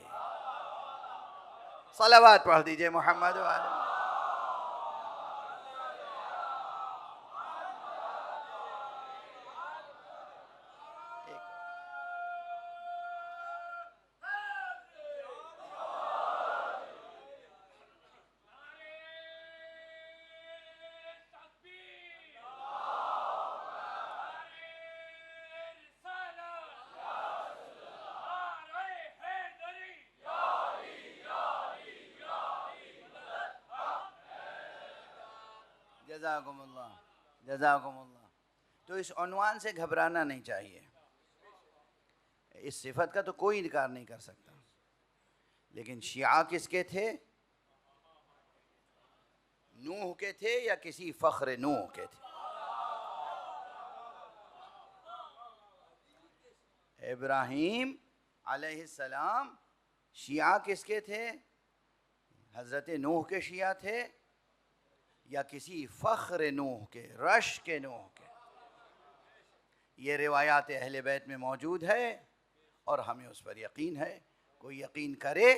सलावत पढ़ दीजिए मोहम्मद वाले। जज़ाकुमुल्लाह जज़ाकुमुल्लाह। तो इस उन्वान से घबराना नहीं चाहिए। इस सिफत का तो कोई इनकार नहीं कर सकता। लेकिन शिया किसके थे? नूह के थे या किसी फख्र नूह के थे? इब्राहीम अलैहिस्सलाम शिया किसके थे? हज़रत नूह के शिया थे या किसी फ़ख्र नूह के, रश के नूह के? ये रिवायात अहले बैत में मौजूद है और हमें उस पर यकीन है। कोई यकीन करे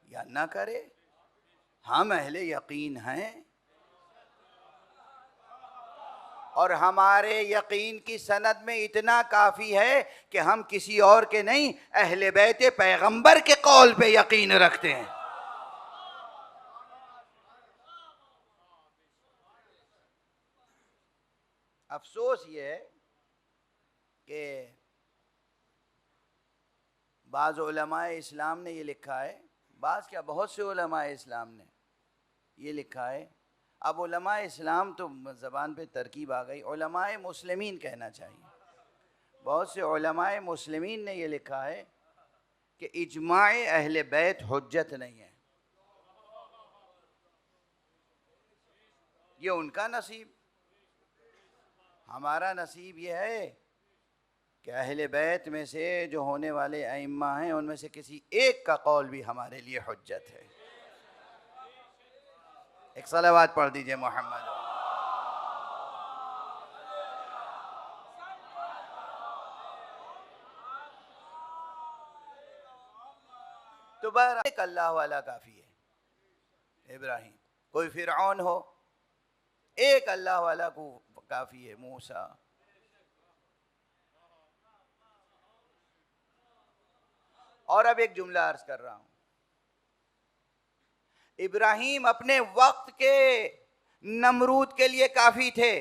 या ना करे, हम अहले यकीन हैं और हमारे यकीन की सनद में इतना काफ़ी है कि हम किसी और के नहीं, अहले बैत पैगंबर के कौल पे यकीन रखते हैं। अफसोस ये है कि बाज़ उलमाए इस्लाम ने ये लिखा है, बाज़ क्या बहुत से उलमाए इस्लाम ने ये लिखा है। अब उलमाए इस्लाम तो ज़बान पे तरकीब आ गई, उलमाए मुस्लिमीन कहना चाहिए। बहुत से उलमाए मुस्लिमीन ने ये लिखा है कि इजमाए अहले बैत हुज्जत नहीं है। ये उनका नसीब। हमारा नसीब ये है कि अहले बैत में से जो होने वाले अइम्मा हैं उनमें से किसी एक का कौल भी हमारे लिए हुज्जत है। एक सलावत पढ़ दीजिए मोहम्मद। तो बहरहाल एक अल्लाह वाला काफ़ी है। इब्राहीम, कोई फिरऔन हो, एक अल्लाह वाला को काफ़ी है। मूसा, और अब एक जुमला अर्ज कर रहा हूं। इब्राहीम अपने वक्त के नमरूद के लिए काफी थे।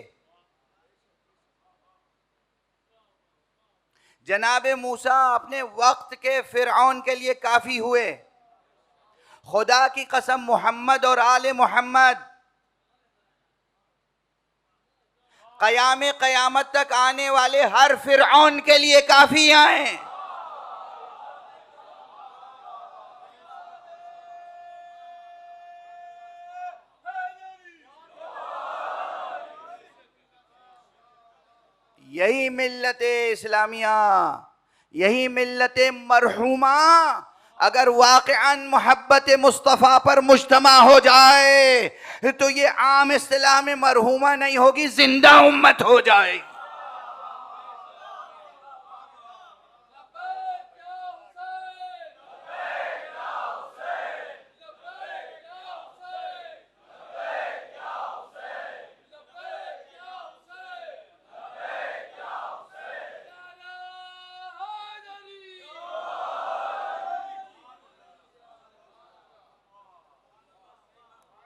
जनाब मूसा अपने वक्त के फिरऔन के लिए काफी हुए। खुदा की कसम, मोहम्मद और आले मोहम्मद क़यामत तक आने वाले हर फिरऔन के लिए काफी आए। यही मिल्लत इस्लामिया, यही मिल्लत मरहूमा अगर वाक़अन मोहब्बत मुस्तफ़ा पर मुज्तमा हो जाए तो ये आम इस्तिलाह में मरहूमा नहीं होगी, जिंदा उम्मत हो जाएगी।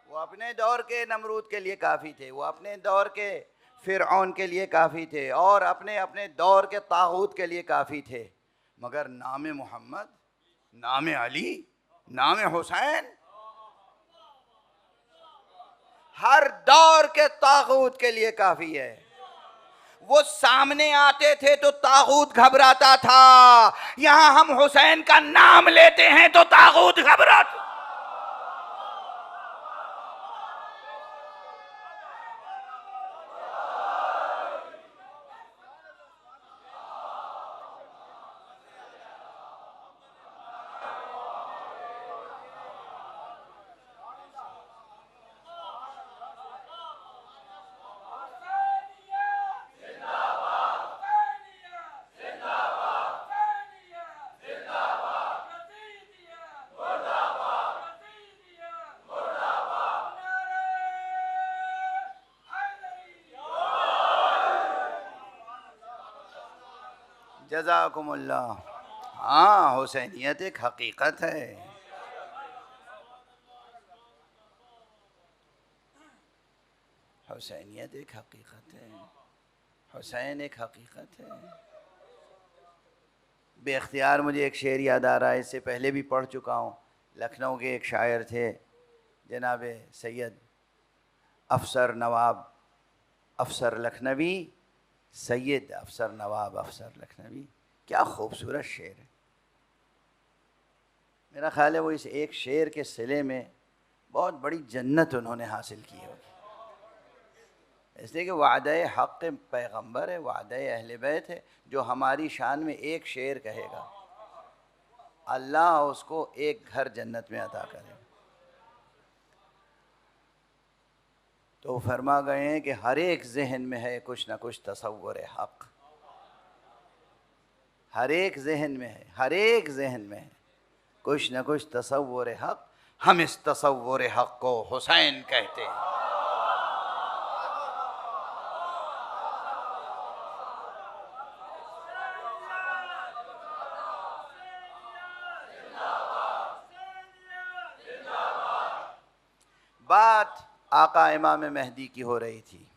वो अपने दौर के नमरूद के लिए काफ़ी थे, वो अपने दौर के फिरऔन के लिए काफ़ी थे और अपने अपने दौर के तागूत के लिए काफ़ी थे। मगर नाम मोहम्मद, नाम अली, नाम हुसैन हर दौर के तागूत के लिए काफ़ी है। वो सामने आते थे तो तागूत घबराता था। यहां हम हुसैन का नाम लेते हैं तो तागूत घबराता। जज़ाकुमुल्लाह। हाँ, हुसैनियत एक हकीकत है। हुसैनियत एक हकीकत है। हुसैन एक हकीकत है। बेख्तियार मुझे एक शेर याद आ रहा है, इससे पहले भी पढ़ चुका हूँ। लखनऊ के एक शायर थे जनाब सैयद अफसर नवाब अफसर लखनवी, सैयद अफसर नवाब अफसर लखनवी। क्या खूबसूरत शेर है। मेरा ख़्याल है वो इस एक शेर के सिले में बहुत बड़ी जन्नत उन्होंने हासिल की होगी, इसलिए कि वादे हक़ पैगंबर है, वादे अहले बैत है। जो हमारी शान में एक शेर कहेगा, अल्लाह उसको एक घर जन्नत में अता करेगा। तो फरमा गए हैं कि हर एक जहन में है कुछ ना कुछ तसव्वुर हक़। हर एक जहन में है, हर एक जहन में है कुछ ना कुछ तसव्वुर हक़। हम इस तसव्वुर हक़ को हुसैन कहते हैं। बात आका इमाम मेहदी की हो रही थी,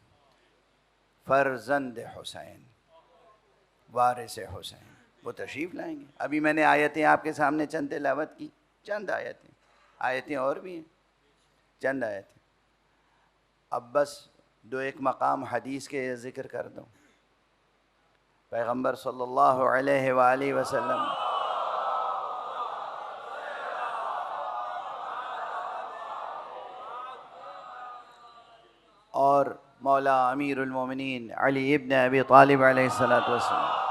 फर्जंद हुसैन, वारिस हुसैन। वो तशरीफ़ लाएंगे। अभी मैंने आयतें आपके सामने चंद तिलावत की, चंद आयतें, आयतें और भी हैं, चंद आयतें। अब बस दो एक मकाम हदीस के ज़िक्र कर दूँ। पैगंबर सल्लल्लाहु अलैहि वसल्लम और मौला अमीरुल मोमिनीन अली इब्न अबी तालिब अलैहिस्सलातु वस्सलाम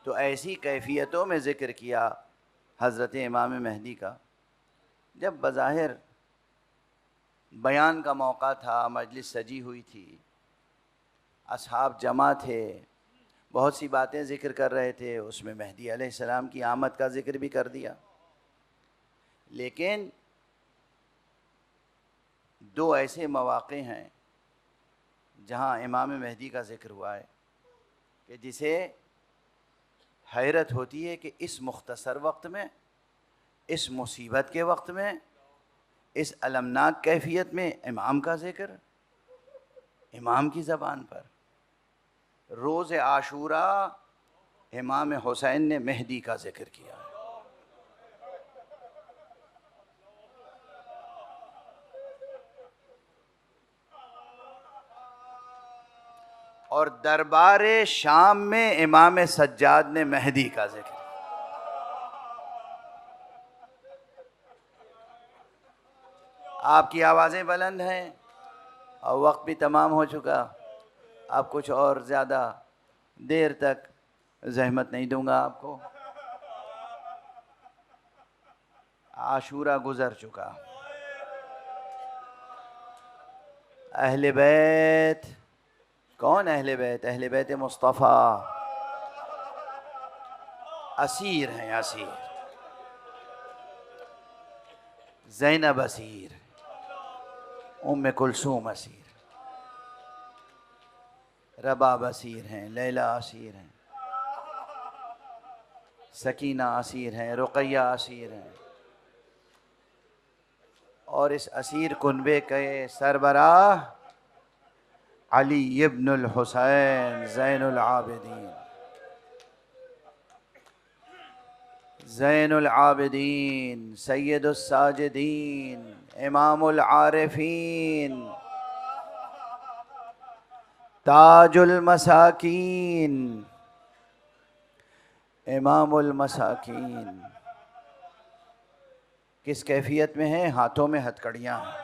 तो ऐसी कैफियतों में ज़िक्र किया हज़रत इमाम मेहदी का, जब बज़ाहिर बयान का मौका था, मजलिस सजी हुई थी, असहाब जमा थे, बहुत सी बातें ज़िक्र कर रहे थे, उसमें मेहदी अलैहिस्सलाम की आमद का ज़िक्र भी कर दिया। लेकिन दो ऐसे मौक़े हैं जहाँ इमाम मेहदी का ज़िक्र हुआ है कि जिसे हैरत होती है कि इस मुख्तसर वक्त में, इस मुसीबत के वक्त में, इस अलमनाक कैफियत में इमाम का ज़िक्र, इमाम की ज़बान पर। रोज़ आशूरा इमाम हुसैन ने मेहदी का ज़िक्र किया है। और दरबार शाम में इमाम सज्जाद ने मेहदी का ज़िक्र। आपकी आवाज़ें बुलंद हैं और वक्त भी तमाम हो चुका। अब कुछ और ज़्यादा देर तक ज़हमत नहीं दूंगा आपको। आशूरा गुज़र चुका। अहले बैत, कौन अहले बैत? अहले बैत मुस्तफ़ा असीर हैं, असीर। ज़ैनब असीर, उम्मे कुलसूम असीर, रबाब असीर हैं, लैला असीर हैं, सकीना असीर हैं, रुक़ैया असीर हैं। और इस असीर कुनबे के सरबराह अली इब्नुल हुसैन ज़ैनुल आबिदीन, ज़ैनुल आबिदीन, सैयदुस साजिदीन, इमामुल आरिफीन, ताजुल मसाकीन, इमामुल मसाकीन। किस कैफियत में हैं? हाथों में हथकड़ियाँ हैं।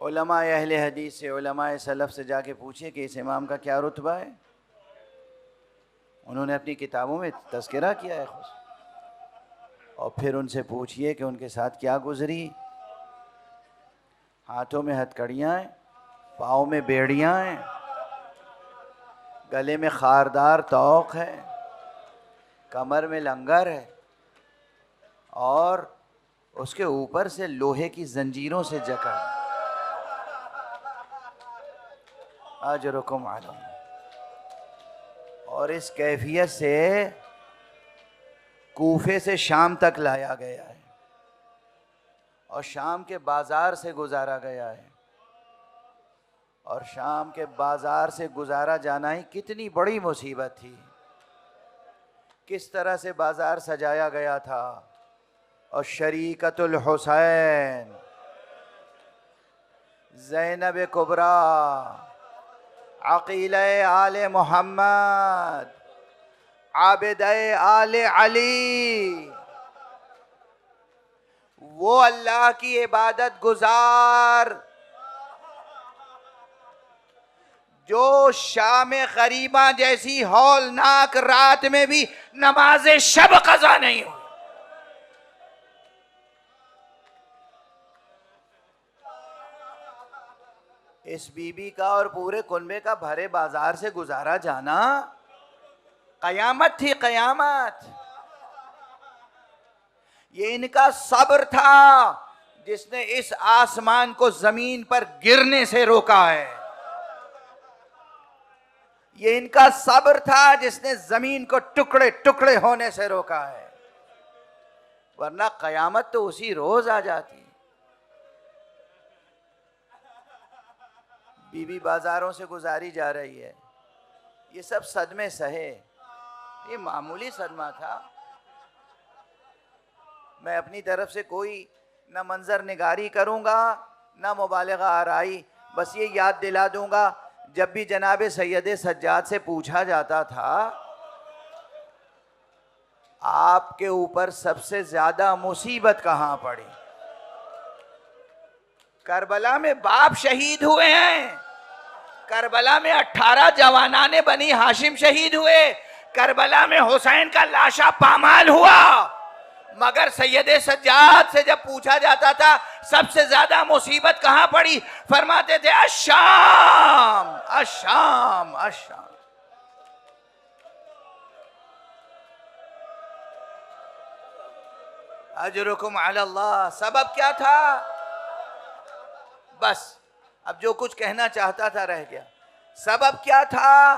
उलमा अहले हदीस से, उलमा सलफ़ से जाके पूछिए कि इस इमाम का क्या रुतबा है। उन्होंने अपनी किताबों में तज़किरा किया है खुद। और फिर उनसे पूछिए कि उनके साथ क्या गुज़री। हाथों में हथकड़ियाँ हैं, पाँव में बेड़ियाँ हैं, गले में खारदार तौक है, कमर में लंगर है और उसके ऊपर से लोहे की जंजीरों से जकड़। अजरुकुम अलम। और इस कैफियत से कूफे से शाम तक लाया गया है और शाम के बाजार से गुजारा गया है। और शाम के बाजार से गुजारा जाना ही कितनी बड़ी मुसीबत थी। किस तरह से बाजार सजाया गया था। और शरीकतुल हुसैन, ज़ैनब कुबरा, अक़ीले आले मोहम्मद, आबिदे आले अली, वो अल्लाह की इबादत गुजार जो शाम गरीबा जैसी हौलनाक रात में भी नमाज शब कज़ा नहीं हुई। इस बीबी का और पूरे कुनबे का भरे बाजार से गुजारा जाना कयामत थी, कयामत। ये इनका सब्र था जिसने इस आसमान को जमीन पर गिरने से रोका है। ये इनका सब्र था जिसने जमीन को टुकड़े टुकड़े होने से रोका है, वरना कयामत तो उसी रोज आ जाती। बीबी बाजारों से गुजारी जा रही है। ये सब सदमे सहे, ये मामूली सदमा था। मैं अपनी तरफ से कोई न मंजर निगारी करूंगा न मुबालगा आराई, बस ये याद दिला दूंगा, जब भी जनाब सैयद सज्जाद से पूछा जाता था आपके ऊपर सबसे ज्यादा मुसीबत कहां पड़ी, करबला में बाप शहीद हुए हैं, करबला में 18 जवानाने बनी हाशिम शहीद हुए, करबला में हुसैन का लाशा पामाल हुआ। मगर सैयद सज्जाद से जब पूछा जाता था सबसे ज्यादा मुसीबत कहां पड़ी, फरमाते थे अशाम अशाम अशाम। अजरुकुम अलल्लाह। सबब क्या था? बस अब जो कुछ कहना चाहता था रह गया। सबब क्या था?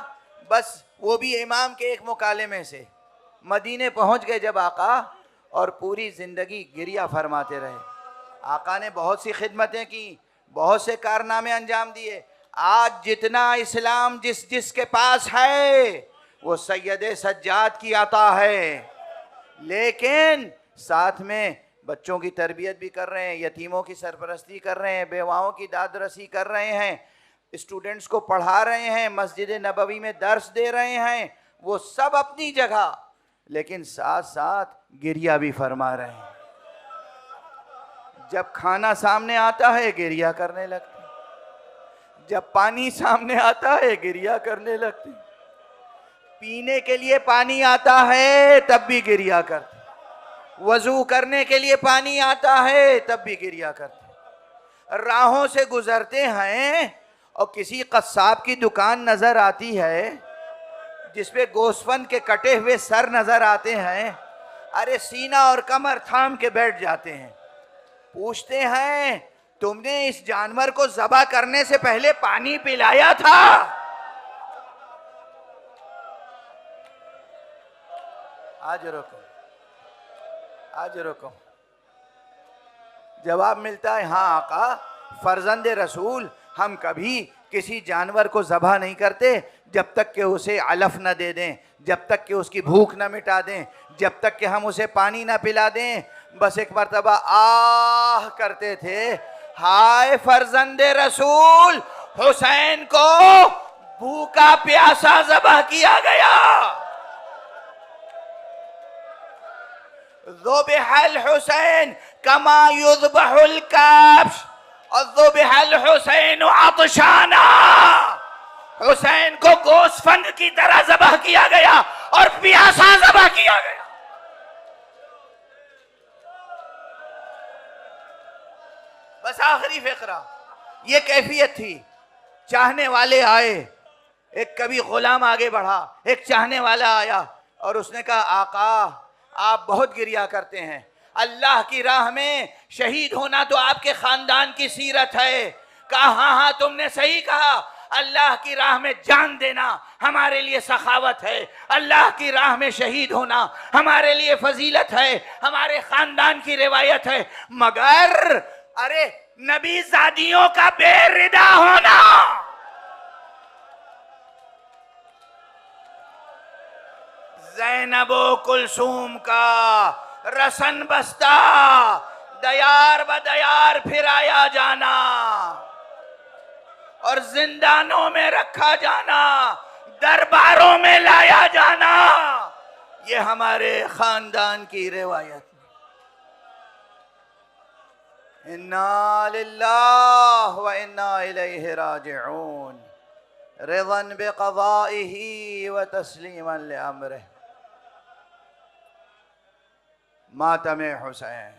बस वो भी इमाम के एक मुकालमे से। मदीने पहुंच गए जब आका, और पूरी जिंदगी गिरिया फरमाते रहे। आका ने बहुत सी खिदमतें की, बहुत से कारनामे अंजाम दिए। आज जितना इस्लाम जिस जिसके पास है वो सैयद सज्जाद की अता है, लेकिन साथ में बच्चों की तरबियत भी कर रहे हैं, यतीमों की सरपरस्ती कर रहे हैं, बेवाओं की दादरसी कर रहे हैं, स्टूडेंट्स को पढ़ा रहे हैं, मस्जिद नबवी में दर्स दे रहे हैं। वो सब अपनी जगह, लेकिन साथ साथ गिरिया भी फरमा रहे हैं। जब खाना सामने आता है गिरिया करने लगते, जब पानी सामने आता है गिरिया करने लगते, पीने के लिए पानी आता है तब भी गिरिया करते, वजू करने के लिए पानी आता है तब भी गिरिया करते। राहों से गुजरते हैं और किसी कस्साब की दुकान नजर आती है जिसपे गोश्तफन के कटे हुए सर नजर आते हैं, अरे सीना और कमर थाम के बैठ जाते हैं। पूछते हैं तुमने इस जानवर को ज़बह करने से पहले पानी पिलाया था? आज रुको। जवाब मिलता है, हाँ आका, फर्जंदे रसूल, हम कभी किसी जानवर को ज़बह नहीं करते जब तक कि उसे अलफ न दे दें, जब तक कि उसकी भूख न मिटा दें, जब तक कि हम उसे पानी न पिला दें। बस एक मर्तबा आह करते थे, हाय फर्जंदे रसूल, हुसैन को भूखा प्यासा ज़बह किया गया। ज़ुबिहल हुसैन कमा युज़बहुल कब्श और ज़ुबिहल हुसैन अतशाना। हुसैन को गोश्तफंद की तरह ज़बह किया गया और प्यासा ज़बह किया गया। बस आखिरी फिक्रा, ये कैफियत थी। चाहने वाले आए, एक कभी गुलाम आगे बढ़ा, एक चाहने वाला आया, और उसने कहा आका आप बहुत गिरिया करते हैं, अल्लाह की राह में शहीद होना तो आपके खानदान की सीरत है। कहा हाँ हाँ तुमने सही कहा, अल्लाह की राह में जान देना हमारे लिए सखावत है, अल्लाह की राह में शहीद होना हमारे लिए फजीलत है, हमारे खानदान की रिवायत है। मगर अरे नबी जादियों का बेरिदा होना, ज़ैनबो कुलसूम का रसन बस्ता दयार बदयार फिराया जाना और जिंदानों में रखा जाना, दरबारों में लाया जाना, ये हमारे खानदान की रिवायत। इन्ना लिल्लाह व इन्ना इलैहि राजिऊन, रिज़न बिक़ज़ाइही व तस्लीमन लिअम्रिह। मातम हुसैन।